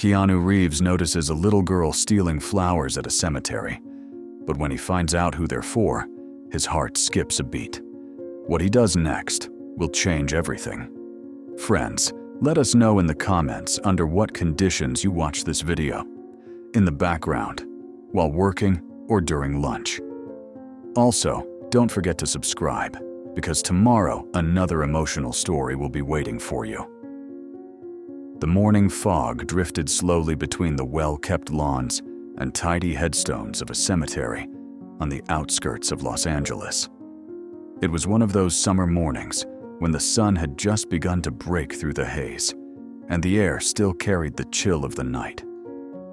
Keanu Reeves notices a little girl stealing flowers at a cemetery, but when he finds out who they're for, his heart skips a beat. What he does next will change everything. Friends, let us know in the comments under what conditions you watch this video. In the background, while working, or during lunch. Also, don't forget to subscribe, because tomorrow another emotional story will be waiting for you. The morning fog drifted slowly between the well-kept lawns and tidy headstones of a cemetery on the outskirts of Los Angeles. It was one of those summer mornings when the sun had just begun to break through the haze, and the air still carried the chill of the night.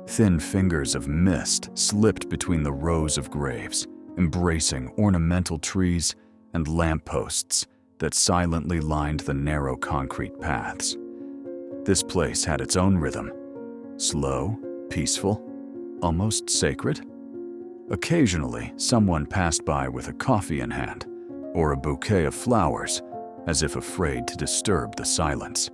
Thin fingers of mist slipped between the rows of graves, embracing ornamental trees and lampposts that silently lined the narrow concrete paths. This place had its own rhythm, slow, peaceful, almost sacred. Occasionally, someone passed by with a coffee in hand or a bouquet of flowers, as if afraid to disturb the silence.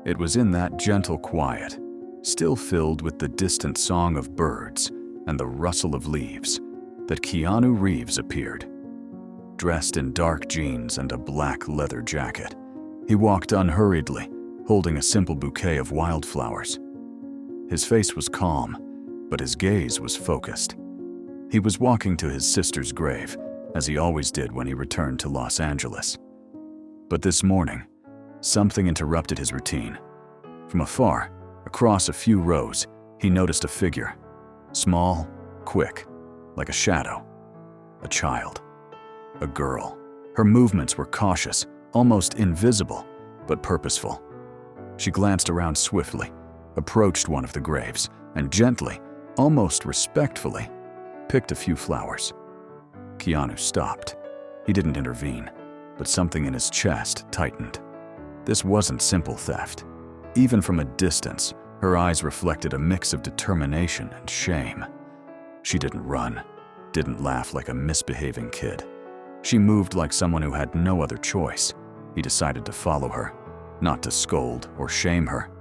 It was in that gentle quiet, still filled with the distant song of birds and the rustle of leaves, that Keanu Reeves appeared. Dressed in dark jeans and a black leather jacket, he walked unhurriedly, holding a simple bouquet of wildflowers. His face was calm, but his gaze was focused. He was walking to his sister's grave, as he always did when he returned to Los Angeles. But this morning, something interrupted his routine. From afar, across a few rows, he noticed a figure. Small, quick, like a shadow. A child. A girl. Her movements were cautious, almost invisible, but purposeful. She glanced around swiftly, approached one of the graves, and gently, almost respectfully, picked a few flowers. Keanu stopped. He didn't intervene, but something in his chest tightened. This wasn't simple theft. Even from a distance, her eyes reflected a mix of determination and shame. She didn't run, didn't laugh like a misbehaving kid. She moved like someone who had no other choice. He decided to follow her, not to scold or shame her.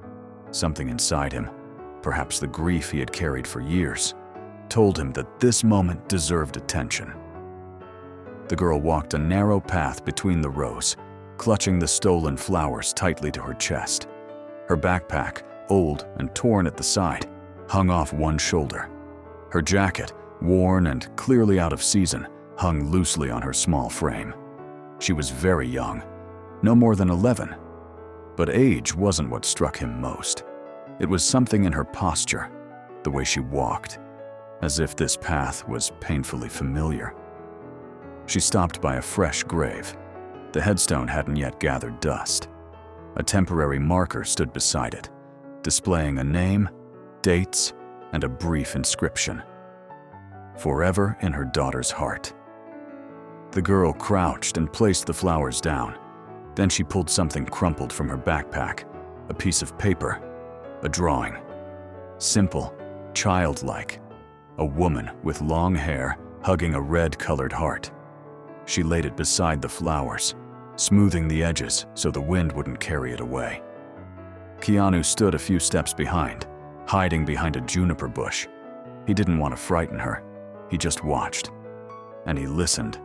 Something inside him, perhaps the grief he had carried for years, told him that this moment deserved attention. The girl walked a narrow path between the rows, clutching the stolen flowers tightly to her chest. Her backpack, old and torn at the side, hung off one shoulder. Her jacket, worn and clearly out of season, hung loosely on her small frame. She was very young, no more than 11. But age wasn't what struck him most. It was something in her posture, the way she walked, as if this path was painfully familiar. She stopped by a fresh grave. The headstone hadn't yet gathered dust. A temporary marker stood beside it, displaying a name, dates, and a brief inscription. Forever in her daughter's heart. The girl crouched and placed the flowers down. Then she pulled something crumpled from her backpack, a piece of paper, a drawing. Simple, childlike. A woman with long hair hugging a red-colored heart. She laid it beside the flowers, smoothing the edges so the wind wouldn't carry it away. Keanu stood a few steps behind, hiding behind a juniper bush. He didn't want to frighten her. He just watched. And he listened.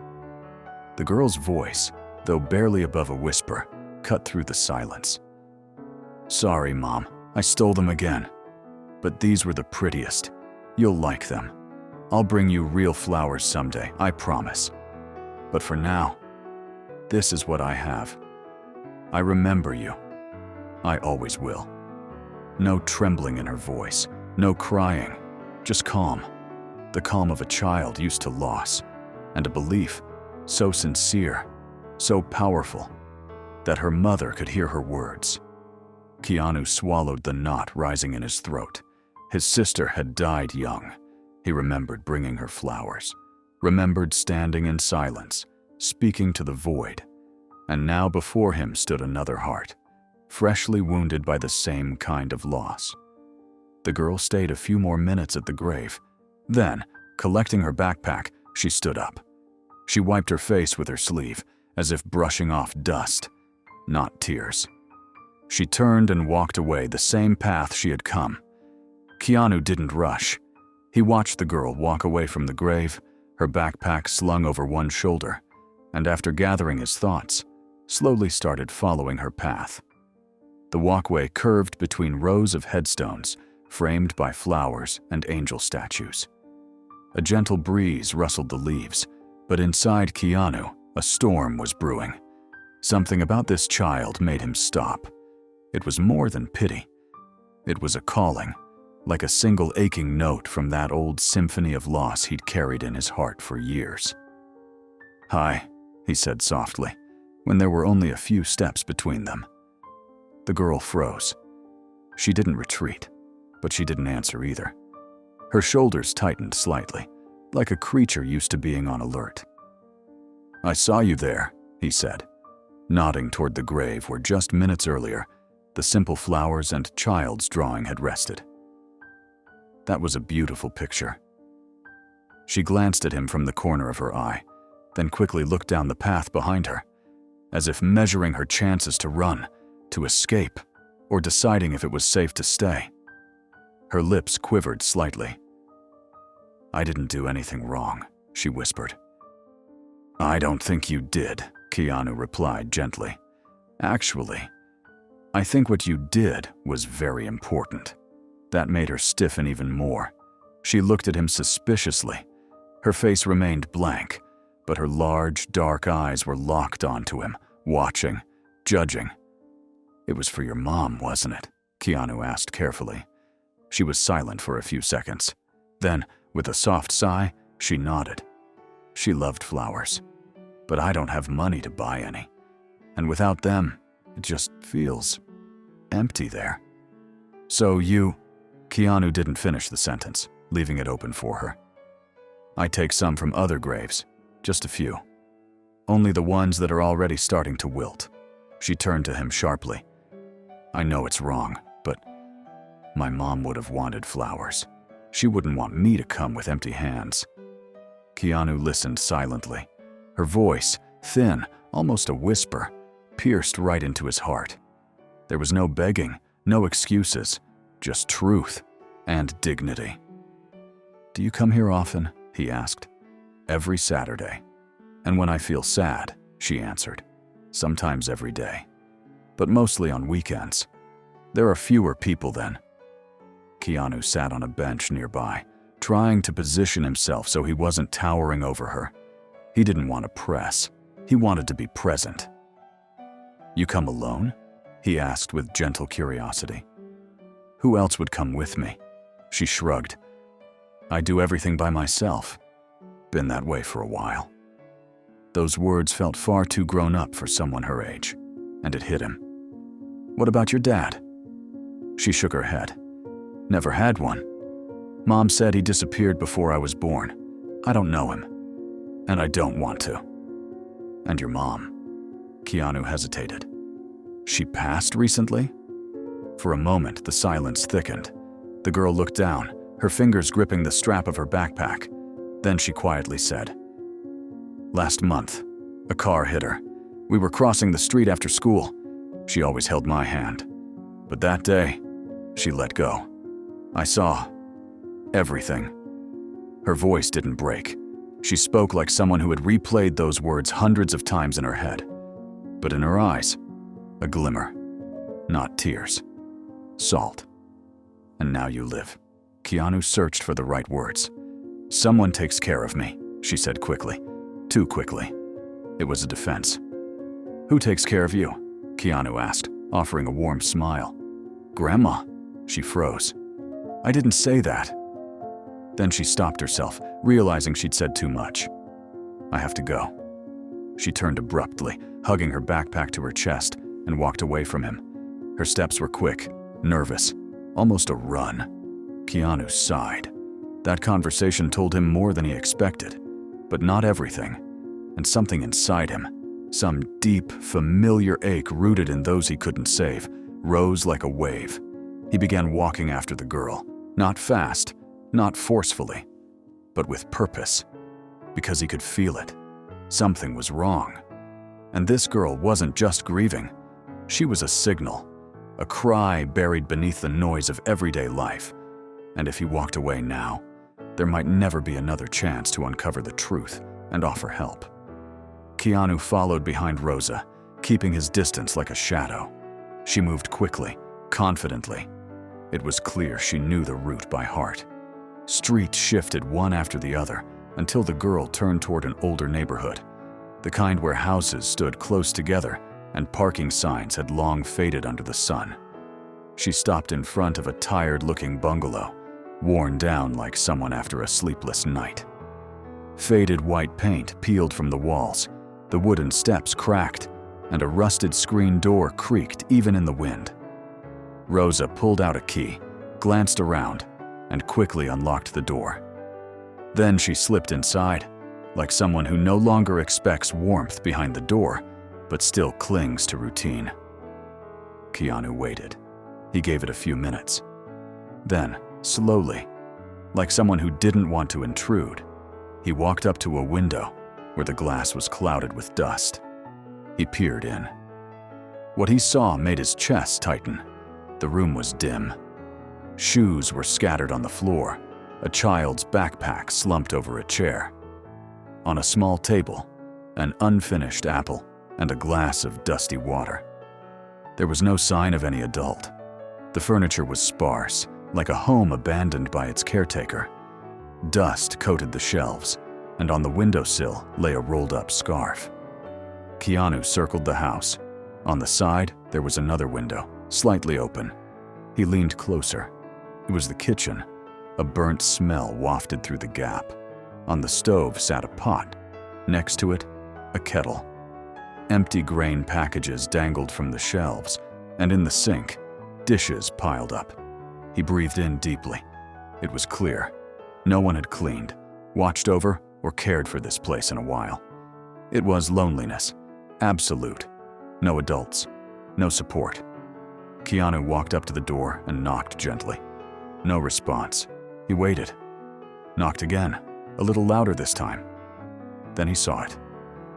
The girl's voice, though barely above a whisper, cut through the silence. "Sorry, Mom, I stole them again. But these were the prettiest. You'll like them. I'll bring you real flowers someday, I promise. But for now, this is what I have. I remember you. I always will." No trembling in her voice, no crying, just calm. The calm of a child used to loss, and a belief so sincere, so powerful, that her mother could hear her words. Keanu swallowed the knot rising in his throat. His sister had died young. He remembered bringing her flowers, remembered standing in silence, speaking to the void. And now before him stood another heart, freshly wounded by the same kind of loss. The girl stayed a few more minutes at the grave. Then, collecting her backpack, she stood up. She wiped her face with her sleeve, as if brushing off dust, not tears. She turned and walked away the same path she had come, Keanu didn't rush. He watched the girl walk away from the grave, her backpack slung over one shoulder, and after gathering his thoughts, slowly started following her path. The walkway curved between rows of headstones framed by flowers and angel statues. A gentle breeze rustled the leaves, but inside Keanu, a storm was brewing. Something about this child made him stop. It was more than pity. It was a calling, like a single aching note from that old symphony of loss he'd carried in his heart for years. "Hi," he said softly, when there were only a few steps between them. The girl froze. She didn't retreat, but she didn't answer either. Her shoulders tightened slightly, like a creature used to being on alert. "I saw you there," he said, nodding toward the grave where just minutes earlier, the simple flowers and child's drawing had rested. That was a beautiful picture. She glanced at him from the corner of her eye, then quickly looked down the path behind her, as if measuring her chances to run, to escape, or deciding if it was safe to stay. Her lips quivered slightly. "I didn't do anything wrong," she whispered. "I don't think you did," Keanu replied gently. "Actually, I think what you did was very important." That made her stiffen even more. She looked at him suspiciously. Her face remained blank, but her large, dark eyes were locked onto him, watching, judging. "It was for your mom, wasn't it?" Keanu asked carefully. She was silent for a few seconds. Then, with a soft sigh, she nodded. "She loved flowers, but I don't have money to buy any. And without them, it just feels empty there." "So you—" Keanu didn't finish the sentence, leaving it open for her. "I take some from other graves, just a few. Only the ones that are already starting to wilt." She turned to him sharply. "I know it's wrong, but my mom would have wanted flowers. She wouldn't want me to come with empty hands." Keanu listened silently. Her voice, thin, almost a whisper, pierced right into his heart. There was no begging, no excuses, just truth and dignity. "Do you come here often?" he asked. "Every Saturday. And when I feel sad," she answered. "Sometimes every day. But mostly on weekends. There are fewer people then." Keanu sat on a bench nearby, trying to position himself so he wasn't towering over her. He didn't want to press. He wanted to be present. "You come alone?" he asked with gentle curiosity. "Who else would come with me?" She shrugged. "I do everything by myself. Been that way for a while." Those words felt far too grown up for someone her age, and it hit him. "What about your dad?" She shook her head. "Never had one. Mom said he disappeared before I was born. I don't know him. And I don't want to." "And your mom?" Keanu hesitated. "She passed recently?" For a moment, the silence thickened. The girl looked down, her fingers gripping the strap of her backpack. Then she quietly said, "Last month, a car hit her. We were crossing the street after school. She always held my hand. But that day, she let go. I saw everything." Her voice didn't break. She spoke like someone who had replayed those words hundreds of times in her head. But in her eyes, a glimmer. Not tears. Salt. "And now you live." Keanu searched for the right words. "Someone takes care of me," she said quickly. Too quickly. It was a defense. "Who takes care of you?" Keanu asked, offering a warm smile. "Grandma." She froze. "I didn't say that." Then she stopped herself, realizing she'd said too much. "I have to go." She turned abruptly, hugging her backpack to her chest, and walked away from him. Her steps were quick, nervous, almost a run. Keanu sighed. That conversation told him more than he expected, but not everything. And something inside him, some deep, familiar ache rooted in those he couldn't save, rose like a wave. He began walking after the girl, not fast, not forcefully, but with purpose, because he could feel it. Something was wrong. And this girl wasn't just grieving. She was a signal, a cry buried beneath the noise of everyday life. and if he walked away now, there might never be another chance to uncover the truth and offer help. Keanu followed behind Rosa, keeping his distance like a shadow. She moved quickly, confidently. It was clear she knew the route by heart. Streets shifted one after the other until the girl turned toward an older neighborhood, the kind where houses stood close together and parking signs had long faded under the sun. She stopped in front of a tired-looking bungalow, worn down like someone after a sleepless night. Faded white paint peeled from the walls, the wooden steps cracked, and a rusted screen door creaked even in the wind. Rosa pulled out a key, glanced around, and quickly unlocked the door. Then she slipped inside, like someone who no longer expects warmth behind the door, but still clings to routine. Keanu waited. He gave it a few minutes. Then, slowly, like someone who didn't want to intrude, he walked up to a window where the glass was clouded with dust. He peered in. What he saw made his chest tighten. The room was dim. Shoes were scattered on the floor, a child's backpack slumped over a chair. On a small table, an unfinished apple and a glass of dusty water. There was no sign of any adult. The furniture was sparse, like a home abandoned by its caretaker. Dust coated the shelves, and on the windowsill lay a rolled-up scarf. Keanu circled the house. On the side, there was another window, slightly open. He leaned closer. It was the kitchen. A burnt smell wafted through the gap. On the stove sat a pot. Next to it, a kettle. Empty grain packages dangled from the shelves, and in the sink, dishes piled up. He breathed in deeply. It was clear. No one had cleaned, watched over, or cared for this place in a while. It was loneliness. Absolute. No adults. No support. Keanu walked up to the door and knocked gently. No response. He waited. Knocked again, a little louder this time. Then he saw it.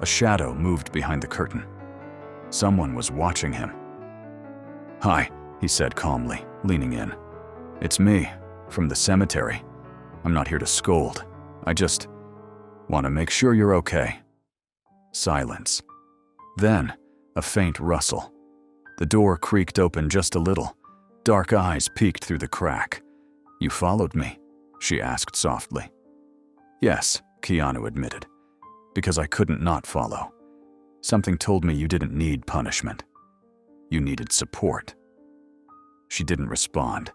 A shadow moved behind the curtain. Someone was watching him. "Hi," he said calmly, leaning in. "It's me, from the cemetery. I'm not here to scold. I just want to make sure you're okay." Silence. Then, a faint rustle. The door creaked open just a little. Dark eyes peeked through the crack. "You followed me?" she asked softly. "Yes," Keanu admitted, "because I couldn't not follow. Something told me you didn't need punishment. You needed support." She didn't respond,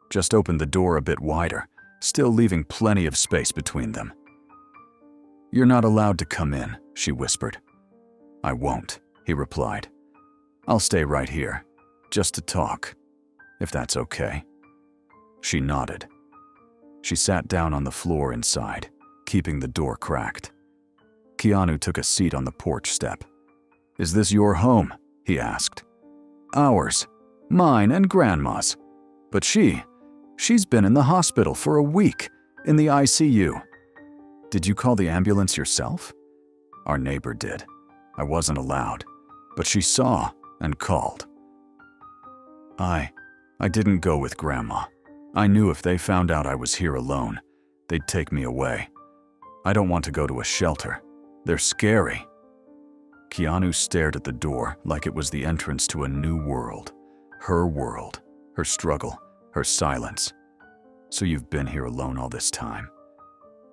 just opened the door a bit wider, still leaving plenty of space between them. "You're not allowed to come in," she whispered. "I won't," he replied. "I'll stay right here, just to talk, if that's okay." She nodded. She sat down on the floor inside, keeping the door cracked. Keanu took a seat on the porch step. "Is this your home?" he asked. "Ours. Mine and Grandma's. But she's been in the hospital for a week, in the ICU. Did you call the ambulance yourself?" "Our neighbor did. I wasn't allowed, but she saw and called." I didn't go with Grandma. I knew if they found out I was here alone, they'd take me away. I don't want to go to a shelter. They're scary." Keanu stared at the door like it was the entrance to a new world. Her struggle, her silence. "So you've been here alone all this time?"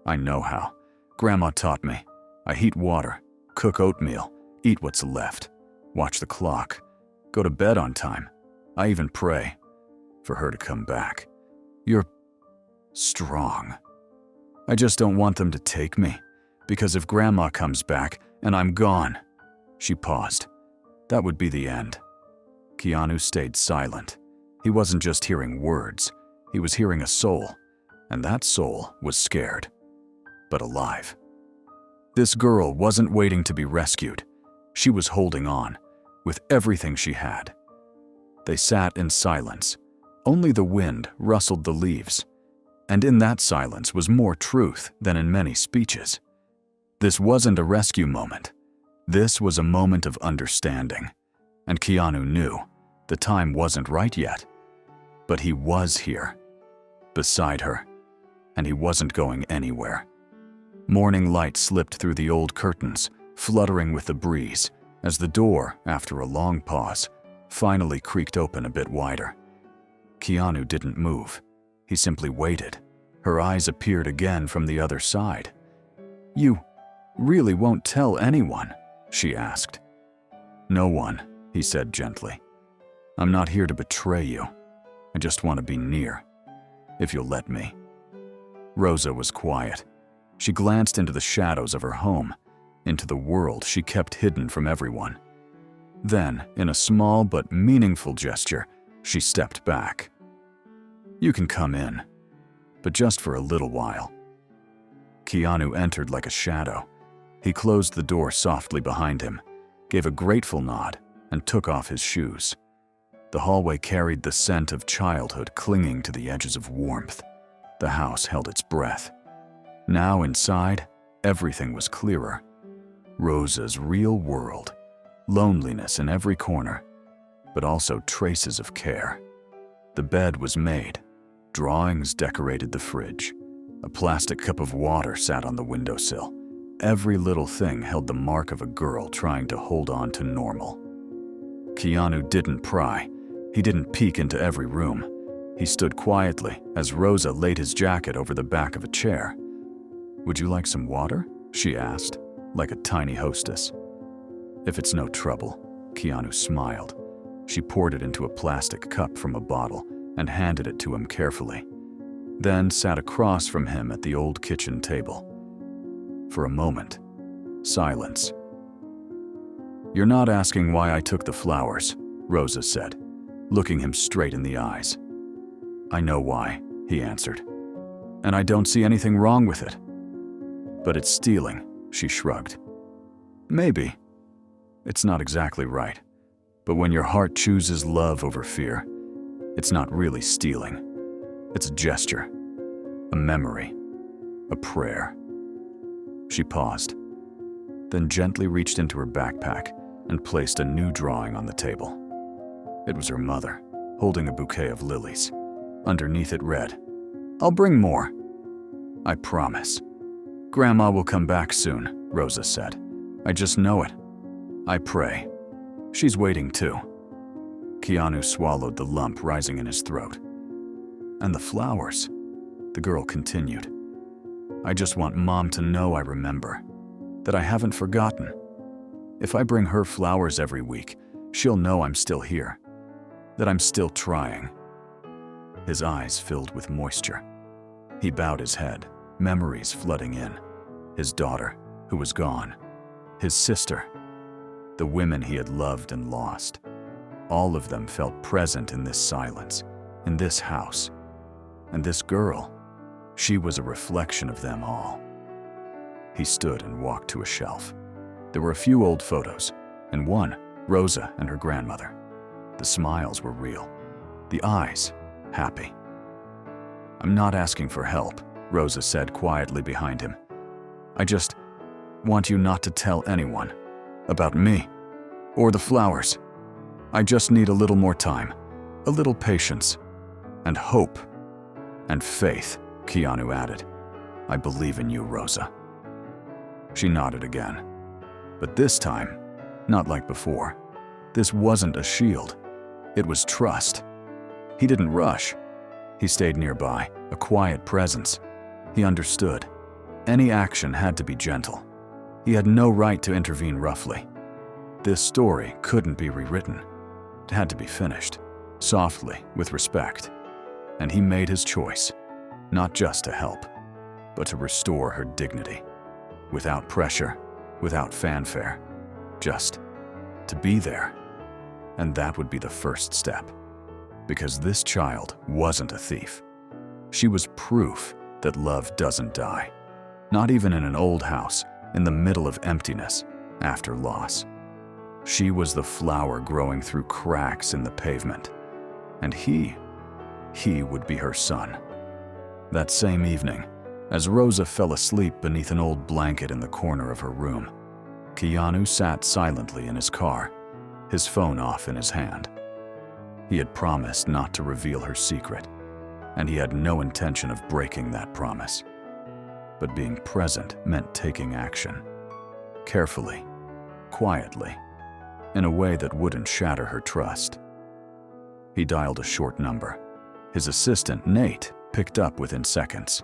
"I know how. Grandma taught me. I heat water, cook oatmeal, eat what's left, watch the clock, go to bed on time. I even pray for her to come back. You're strong. I just don't want them to take me, because if Grandma comes back and I'm gone..." She paused. That would be the end. Keanu stayed silent. He wasn't just hearing words, he was hearing a soul, and that soul was scared, but alive. This girl wasn't waiting to be rescued. She was holding on, with everything she had. They sat in silence. Only the wind rustled the leaves, and in that silence was more truth than in many speeches. This wasn't a rescue moment. This was a moment of understanding, and Keanu knew the time wasn't right yet, but he was here. beside her, and he wasn't going anywhere. Morning light slipped through the old curtains, fluttering with the breeze, as the door, after a long pause, finally creaked open a bit wider. Keanu didn't move. He simply waited. Her eyes appeared again from the other side. "You really won't tell anyone?" she asked. "No one," he said gently. "I'm not here to betray you. I just want to be near, if you'll let me." Rosa was quiet. She glanced into the shadows of her home, into the world she kept hidden from everyone. Then, in a small but meaningful gesture, she stepped back. "You can come in, but just for a little while." Keanu entered like a shadow. He closed the door softly behind him, gave a grateful nod, and took off his shoes. The hallway carried the scent of childhood clinging to the edges of warmth. The house held its breath. Now inside, everything was clearer. Rosa's real world, loneliness in every corner, but also traces of care. The bed was made. Drawings decorated the fridge. A plastic cup of water sat on the windowsill. Every little thing held the mark of a girl trying to hold on to normal. Keanu didn't pry. He didn't peek into every room. He stood quietly as Rosa laid his jacket over the back of a chair. "Would you like some water?" she asked, like a tiny hostess. "If it's no trouble," Keanu smiled. She poured it into a plastic cup from a bottle and handed it to him carefully, then sat across from him at the old kitchen table. For a moment, silence. "You're not asking why I took the flowers," Rosa said, looking him straight in the eyes. "I know why," he answered, "and I don't see anything wrong with it." "But it's stealing," she shrugged. "Maybe. It's not exactly right. But when your heart chooses love over fear, it's not really stealing. It's a gesture, a memory, a prayer." She paused, then gently reached into her backpack and placed a new drawing on the table. It was her mother, holding a bouquet of lilies. Underneath it read, "I'll bring more. I promise." "Grandma will come back soon," Rosa said. "I just know it. I pray. She's waiting too." Keanu swallowed the lump rising in his throat. "And the flowers," the girl continued. "I just want Mom to know I remember, that I haven't forgotten. If I bring her flowers every week, she'll know I'm still here, that I'm still trying." His eyes filled with moisture. He bowed his head, memories flooding in. His daughter, who was gone. His sister. The women he had loved and lost. All of them felt present in this silence, in this house. And this girl, she was a reflection of them all. He stood and walked to a shelf. There were a few old photos, and one, Rosa and her grandmother. The smiles were real. The eyes, happy. "I'm not asking for help," Rosa said quietly behind him. "I just want you not to tell anyone about me or the flowers. I just need a little more time, a little patience, and hope, and faith," Keanu added. "I believe in you, Rosa." She nodded again. But this time, not like before. This wasn't a shield. It was trust. He didn't rush. He stayed nearby, a quiet presence. He understood. Any action had to be gentle. He had no right to intervene roughly. This story couldn't be rewritten. It had to be finished, softly, with respect. And he made his choice, not just to help, but to restore her dignity. Without pressure, without fanfare, just to be there. And that would be the first step. Because this child wasn't a thief. She was proof that love doesn't die. Not even in an old house, in the middle of emptiness, after loss. She was the flower growing through cracks in the pavement. And he would be her son. That same evening, as Rosa fell asleep beneath an old blanket in the corner of her room, Keanu sat silently in his car, his phone off in his hand. He had promised not to reveal her secret. and he had no intention of breaking that promise. But being present meant taking action. Carefully, quietly, in a way that wouldn't shatter her trust. He dialed a short number. His assistant, Nate, picked up within seconds.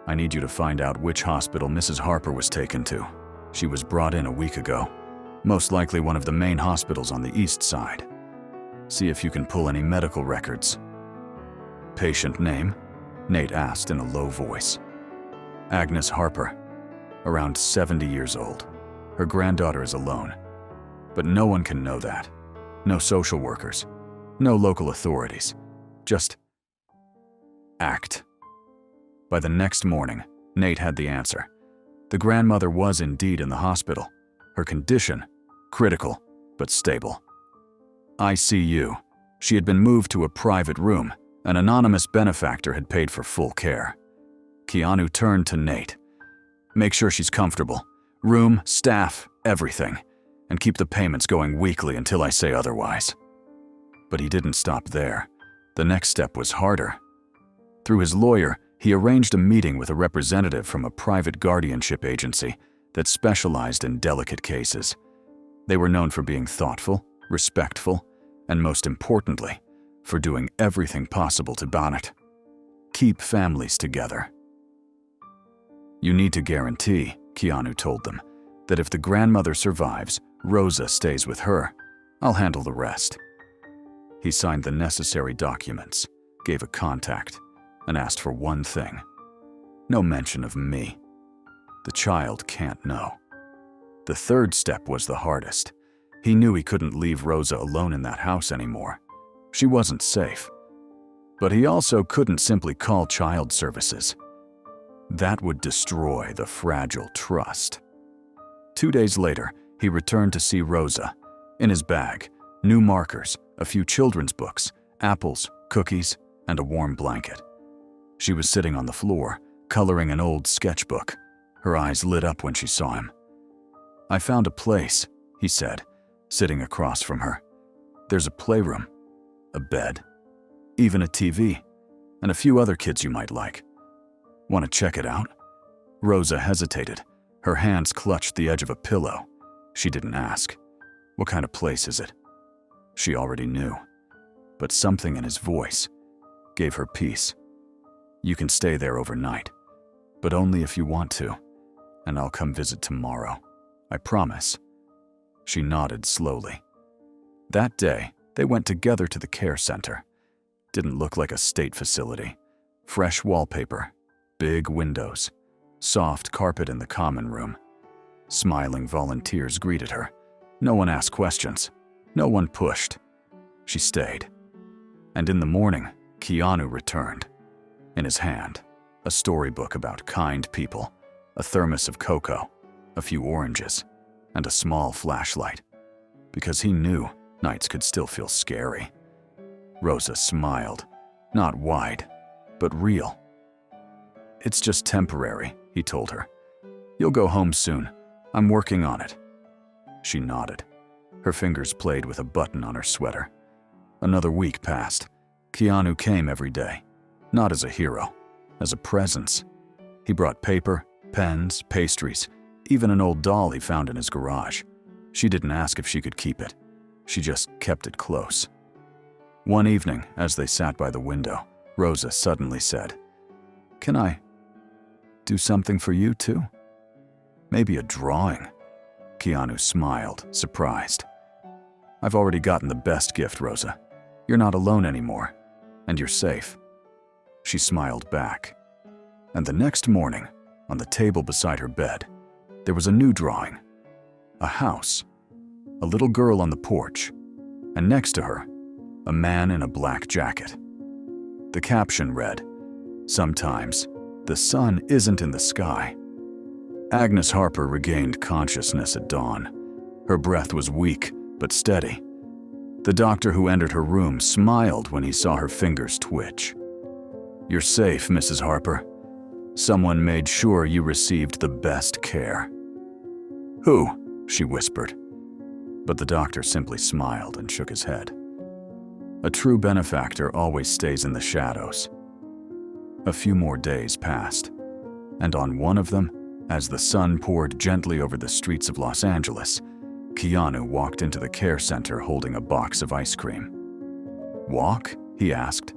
"I need you to find out which hospital Mrs. Harper was taken to. She was brought in a week ago. Most likely one of the main hospitals on the east side. See if you can pull any medical records." "Patient name?" Nate asked in a low voice. "Agnes Harper, around 70 years old. Her granddaughter is alone. But no one can know that. No social workers. No local authorities. Just act." By the next morning, Nate had the answer. The grandmother was indeed in the hospital. Her condition, critical, but stable. ICU. She had been moved to a private room. An anonymous benefactor had paid for full care. Keanu turned to Nate. "Make sure she's comfortable. Room, staff, everything. And keep the payments going weekly until I say otherwise." But he didn't stop there. The next step was harder. Through his lawyer, he arranged a meeting with a representative from a private guardianship agency that specialized in delicate cases. They were known for being thoughtful, respectful, and most importantly, for doing everything possible to bonnet. Keep families together. "You need to guarantee," Keanu told them, "that if the grandmother survives, Rosa stays with her. I'll handle the rest." He signed the necessary documents, gave a contact, and asked for one thing. No mention of me. The child can't know. The third step was the hardest. He knew he couldn't leave Rosa alone in that house anymore. She wasn't safe. But he also couldn't simply call child services. That would destroy the fragile trust. 2 days later, he returned to see Rosa. In his bag, new markers, a few children's books, apples, cookies, and a warm blanket. She was sitting on the floor, coloring an old sketchbook. Her eyes lit up when she saw him. "I found a place," he said, sitting across from her. "There's a playroom, a bed, even a TV, and a few other kids you might like. Want to check it out?" Rosa hesitated. Her hands clutched the edge of a pillow. She didn't ask. "What kind of place is it?" She already knew. But something in his voice gave her peace. "You can stay there overnight, but only if you want to, and I'll come visit tomorrow. I promise." She nodded slowly. That day, they went together to the care center. Didn't look like a state facility. Fresh wallpaper, big windows, soft carpet in the common room. Smiling volunteers greeted her. No one asked questions. No one pushed. She stayed. And in the morning, Keanu returned. In his hand, a storybook about kind people, a thermos of cocoa, a few oranges, and a small flashlight. Because he knew nights could still feel scary. Rosa smiled, not wide, but real. "It's just temporary," he told her. "You'll go home soon. I'm working on it." She nodded. Her fingers played with a button on her sweater. Another week passed. Keanu came every day, not as a hero, as a presence. He brought paper, pens, pastries, even an old doll he found in his garage. She didn't ask if she could keep it. She just kept it close. One evening, as they sat by the window, Rosa suddenly said, "Can I do something for you too? Maybe a drawing?" Keanu smiled, surprised. "I've already gotten the best gift, Rosa. You're not alone anymore, and you're safe." She smiled back. And the next morning, on the table beside her bed, there was a new drawing. A house, a little girl on the porch, and next to her, a man in a black jacket. The caption read, "Sometimes, the sun isn't in the sky." Agnes Harper regained consciousness at dawn. Her breath was weak, but steady. The doctor who entered her room smiled when he saw her fingers twitch. "You're safe, Mrs. Harper. Someone made sure you received the best care." "Who?" she whispered. But the doctor simply smiled and shook his head. "A true benefactor always stays in the shadows," A few more days passed, and on one of them, as the sun poured gently over the streets of Los Angeles, Keanu walked into the care center holding a box of ice cream. "Walk?" he asked.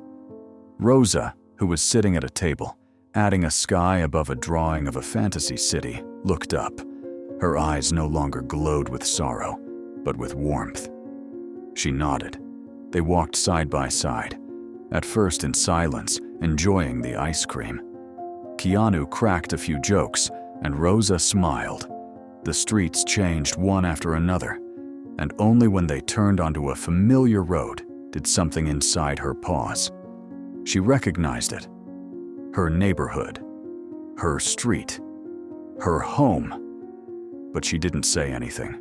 Rosa, who was sitting at a table, adding a sky above a drawing of a fantasy city, looked up. Her eyes no longer glowed with sorrow, but with warmth. She nodded. They walked side by side, at first in silence, enjoying the ice cream. Keanu cracked a few jokes, and Rosa smiled. The streets changed one after another, and only when they turned onto a familiar road did something inside her pause. She recognized it. Her neighborhood. Her street. Her home. But she didn't say anything.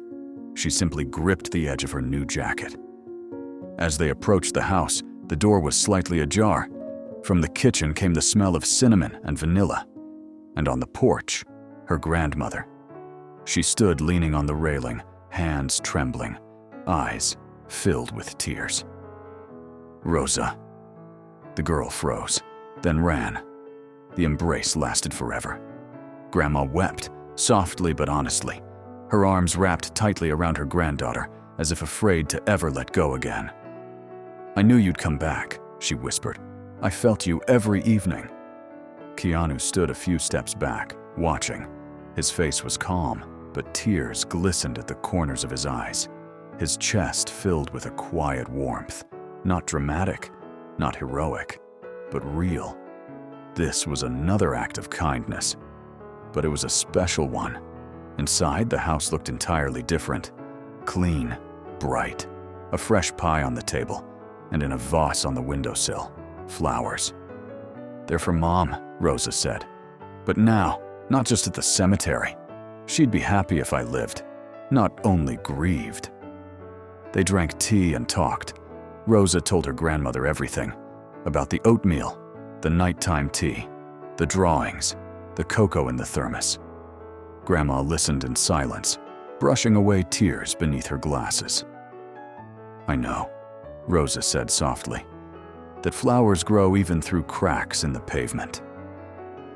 She simply gripped the edge of her new jacket. As they approached the house, the door was slightly ajar. From the kitchen came the smell of cinnamon and vanilla. And on the porch, her grandmother. She stood leaning on the railing, hands trembling, eyes filled with tears. "Rosa." The girl froze, then ran. The embrace lasted forever. Grandma wept, softly but honestly, her arms wrapped tightly around her granddaughter, as if afraid to ever let go again. "I knew you'd come back," she whispered. "I felt you every evening." Keanu stood a few steps back, watching. His face was calm, but tears glistened at the corners of his eyes. His chest filled with a quiet warmth, not dramatic, not heroic, but real. This was another act of kindness, but it was a special one. Inside, the house looked entirely different. Clean, bright, a fresh pie on the table, and in a vase on the windowsill, flowers. "They're for Mom," Rosa said. "But now, not just at the cemetery. She'd be happy if I lived, not only grieved." They drank tea and talked. Rosa told her grandmother everything, about the oatmeal, the nighttime tea, the drawings, the cocoa in the thermos. Grandma listened in silence, brushing away tears beneath her glasses. "I know," Rosa said softly, "that flowers grow even through cracks in the pavement.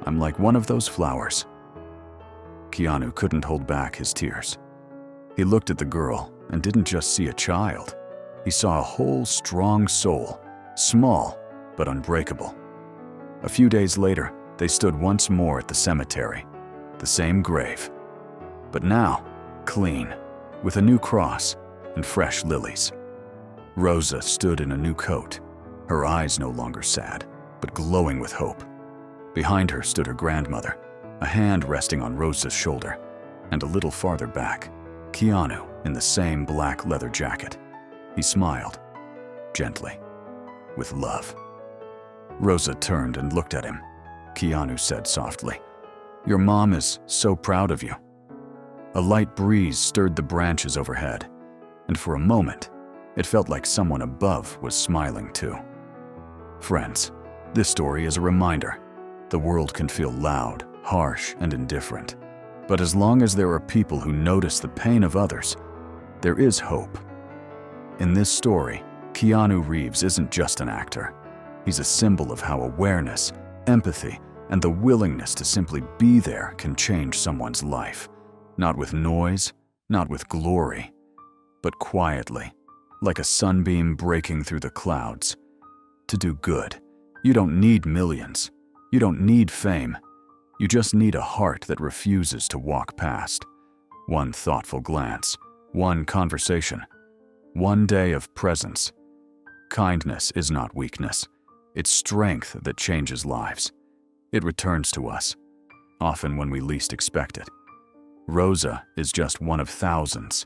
I'm like one of those flowers." Keanu couldn't hold back his tears. He looked at the girl and didn't just see a child. He saw a whole strong soul, small but unbreakable. A few days later, they stood once more at the cemetery, the same grave, but now clean, with a new cross and fresh lilies. Rosa stood in a new coat, her eyes no longer sad, but glowing with hope. Behind her stood her grandmother, a hand resting on Rosa's shoulder, and a little farther back, Keanu in the same black leather jacket. He smiled, gently, with love. Rosa turned and looked at him. Keanu said softly, "Your mom is so proud of you." A light breeze stirred the branches overhead, and for a moment, it felt like someone above was smiling too. Friends, this story is a reminder. The world can feel loud, harsh, and indifferent. But as long as there are people who notice the pain of others, there is hope. In this story, Keanu Reeves isn't just an actor. He's a symbol of how awareness, empathy, and the willingness to simply be there can change someone's life. Not with noise, not with glory, but quietly, like a sunbeam breaking through the clouds. To do good, you don't need millions. You don't need fame. You just need a heart that refuses to walk past. One thoughtful glance, one conversation, one day of presence. Kindness is not weakness. It's strength that changes lives. It returns to us, often when we least expect it. Rosa is just one of thousands.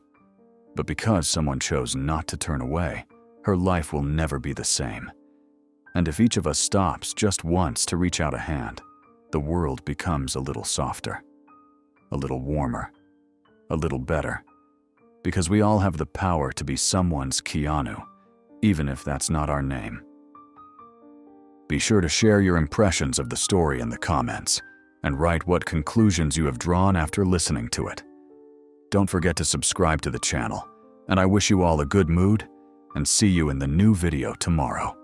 But because someone chose not to turn away, her life will never be the same. And if each of us stops just once to reach out a hand, the world becomes a little softer, a little warmer, a little better. Because we all have the power to be someone's Keanu, even if that's not our name. Be sure to share your impressions of the story in the comments, and write what conclusions you have drawn after listening to it. Don't forget to subscribe to the channel, and I wish you all a good mood, and see you in the new video tomorrow.